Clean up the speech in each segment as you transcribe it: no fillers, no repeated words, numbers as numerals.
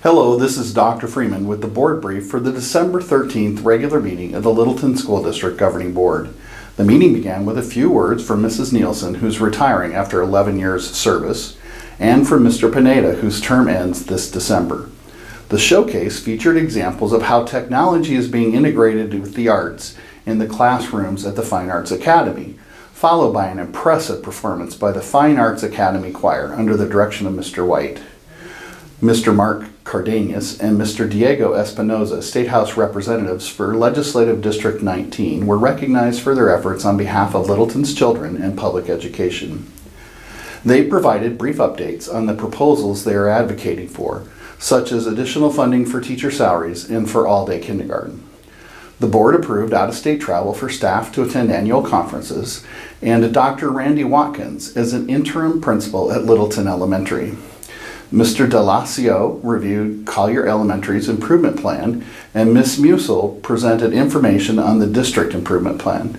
Hello, this is Dr. Freeman with the board brief for the December 13th regular meeting of the Littleton School District Governing Board. The meeting began with a few words from Mrs. Nielsen, who's retiring after 11 years service, and from Mr. Pineda, whose term ends this December. The showcase featured examples of how technology is being integrated with the arts in the classrooms at the Fine Arts Academy, followed by an impressive performance by the Fine Arts Academy Choir under the direction of Mr. White. Mr. Mark Cardenas and Mr. Diego Espinoza, State House representatives for Legislative District 19, were recognized for their efforts on behalf of Littleton's children and public education. They provided brief updates on the proposals they are advocating for, such as additional funding for teacher salaries and for all-day kindergarten. The board approved out-of-state travel for staff to attend annual conferences, and Dr. Randy Watkins as an interim principal at Littleton Elementary. Mr. Delacio reviewed Collier Elementary's improvement plan, and Ms. Musel presented information on the district improvement plan.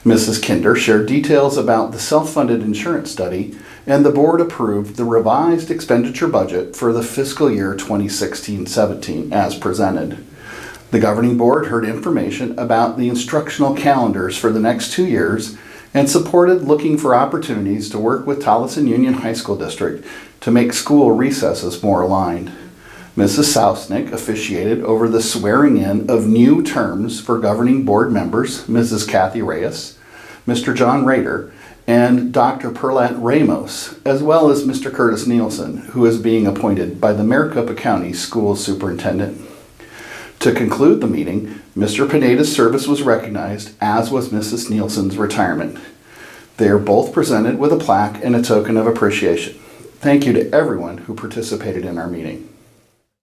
Mrs. Kinder shared details about the self-funded insurance study, and the board approved the revised expenditure budget for the fiscal year 2016-17 as presented. The governing board heard information about the instructional calendars for the next 2 years and supported looking for opportunities to work with Tolleson Union High School District to make school recesses more aligned. Mrs. Sausnick officiated over the swearing in of new terms for governing board members, Mrs. Kathy Reyes, Mr. John Rader, and Dr. Perlat Ramos, as well as Mr. Curtis Nielsen, who is being appointed by the Maricopa County School Superintendent. To conclude the meeting, Mr. Pineda's service was recognized, as was Mrs. Nielsen's retirement. They are both presented with a plaque and a token of appreciation. Thank you to everyone who participated in our meeting.